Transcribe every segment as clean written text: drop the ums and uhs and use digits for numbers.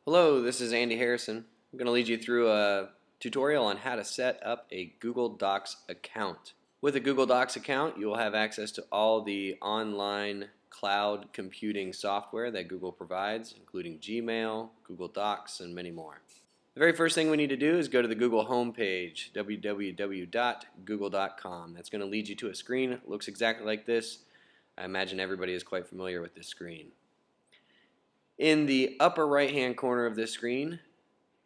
Hello, this is Andy Harrison. I'm going to lead you through a tutorial on how to set up a Google Docs account. With a Google Docs account, you will have access to all the online cloud computing software that Google provides, including Gmail, Google Docs, and many more. The very first thing we need to do is go to the Google homepage, www.google.com. That's going to lead you to a screen. It looks exactly like this. I imagine everybody is quite familiar with this screen. In the upper right hand corner of this screen,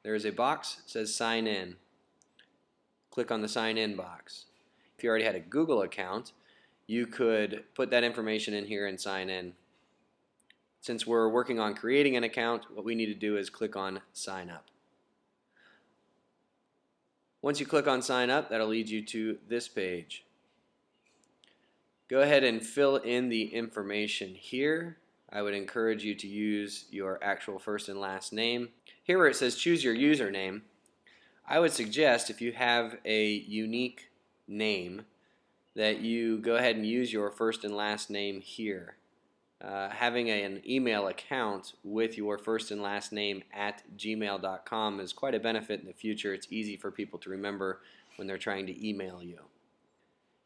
there is a box that says sign in. Click on the sign in box. If you already had a Google account, you could put that information in here and sign in. Since we're working on creating an account, what we need to do is click on sign up. Once you click on sign up, that'll lead you to this page. Go ahead and fill in the information here. I would encourage you to use your actual first and last name. Here where it says choose your username, I would suggest if you have a unique name that you go ahead and use your first and last name here. Having an email account with your first and last name at gmail.com is quite a benefit in the future. It's easy for people to remember when they're trying to email you.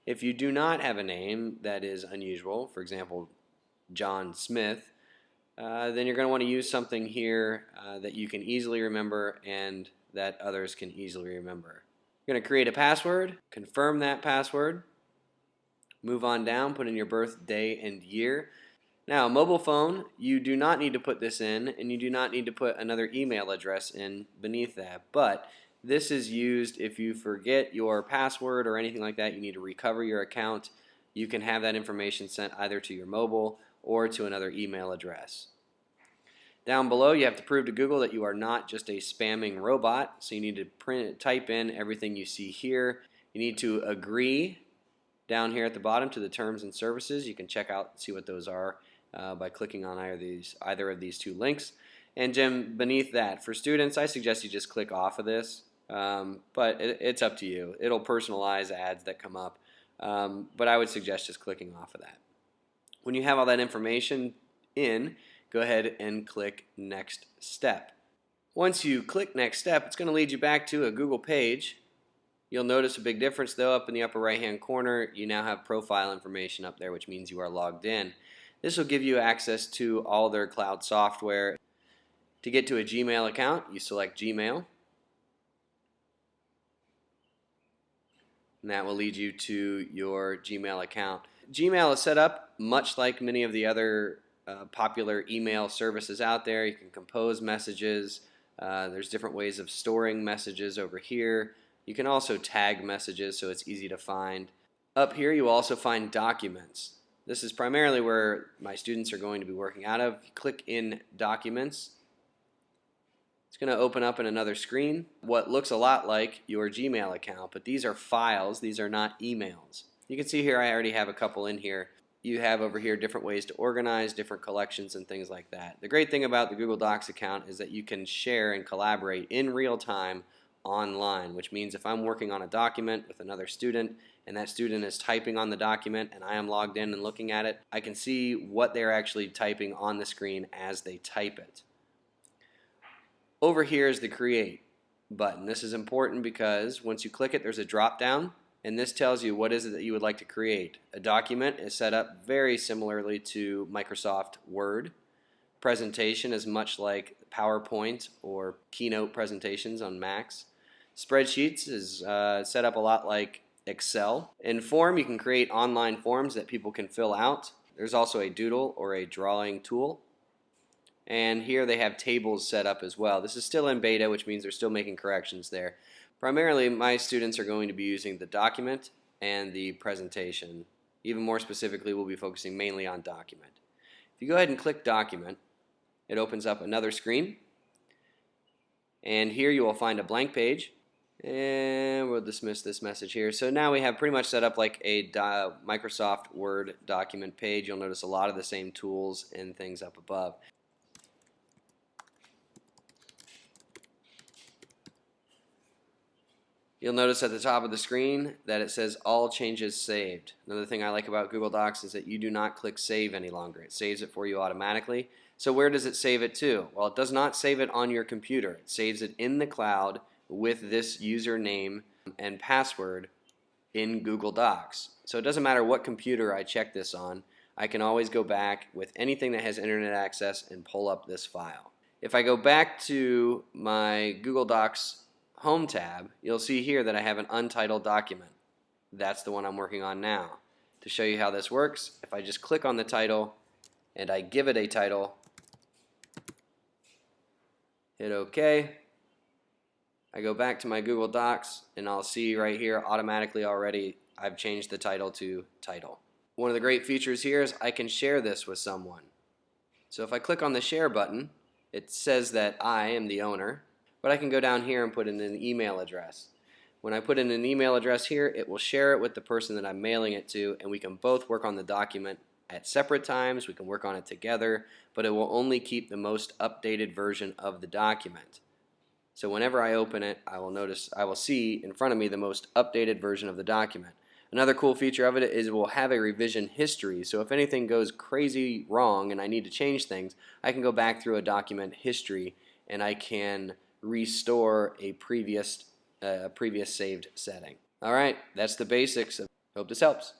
If you do not have a name that is unusual, for example, John Smith, then you're going to want to use something here that you can easily remember and that others can easily remember. You're going to create a password, confirm that password, move on down, put in your birthday and year. Now, mobile phone, you do not need to put this in, and you do not need to put another email address in beneath that, but this is used if you forget your password or anything like that, you need to recover your account. You can have that information sent either to your mobile or to another email address. Down below, you have to prove to Google that you are not just a spamming robot, so you need to type in everything you see here. You need to agree down here at the bottom to the terms and services. You can check out and see what those are by clicking on either of these two links. And beneath that, for students, I suggest you just click off of this, but it's up to you. It'll personalize ads that come up, but I would suggest just clicking off of that. When you have all that information in, go ahead and click Next Step. Once you click Next Step, it's going to lead you back to a Google page. You'll notice a big difference though. Up in the upper right hand corner, you now have profile information up there, which means you are logged in. This will give you access to all their cloud software. To get to a Gmail account, you select Gmail, and that will lead you to your Gmail account. Gmail is set up much like many of the other popular email services out there. You can compose messages. There's different ways of storing messages over here. You can also tag messages so it's easy to find. Up here you will also find documents. This is primarily where my students are going to be working out of. You click in Documents. It's going to open up in another screen what looks a lot like your Gmail account, but these are files. These are not emails. You can see here I already have a couple in here. You have over here different ways to organize, different collections and things like that. The great thing about the Google Docs account is that you can share and collaborate in real time online, which means if I'm working on a document with another student and that student is typing on the document and I am logged in and looking at it, I can see what they're actually typing on the screen as they type it. Over here is the Create button. This is important because once you click it, there's a drop down, and this tells you what is it that you would like to create. A document is set up very similarly to Microsoft Word. Presentation is much like PowerPoint or Keynote presentations on Macs. Spreadsheets is set up a lot like Excel. In Form, you can create online forms that people can fill out. There's also a doodle or a drawing tool. And here they have tables set up as well. This is still in beta, which means they're still making corrections there. Primarily, my students are going to be using the document and the presentation. Even more specifically, we'll be focusing mainly on document. If you go ahead and click Document, it opens up another screen. And here you will find a blank page. And we'll dismiss this message here. So now we have pretty much set up like a Microsoft Word document page. You'll notice a lot of the same tools and things up above. You'll notice at the top of the screen that it says all changes saved. Another thing I like about Google Docs is that you do not click save any longer. It saves it for you automatically. So where does it save it to? Well, it does not save it on your computer. It saves it in the cloud with this username and password in Google Docs. So it doesn't matter what computer I check this on. I can always go back with anything that has internet access and pull up this file. If I go back to my Google Docs Home tab, you'll see here that I have an untitled document. That's the one I'm working on now. To show you how this works, if I just click on the title and I give it a title, hit OK, I go back to my Google Docs and I'll see right here automatically already I've changed the title to title. One of the great features here is I can share this with someone. So if I click on the share button, it says that I am the owner, but I can go down here and put in an email address. When I put in an email address here, it will share it with the person that I'm mailing it to, and we can both work on the document at separate times. We can work on it together, but it will only keep the most updated version of the document. So whenever I open it, I will see in front of me the most updated version of the document. Another cool feature of it is it will have a revision history, so if anything goes crazy wrong and I need to change things, I can go back through a document history and I can restore a previous saved setting. Alright, that's the basics. Hope this helps.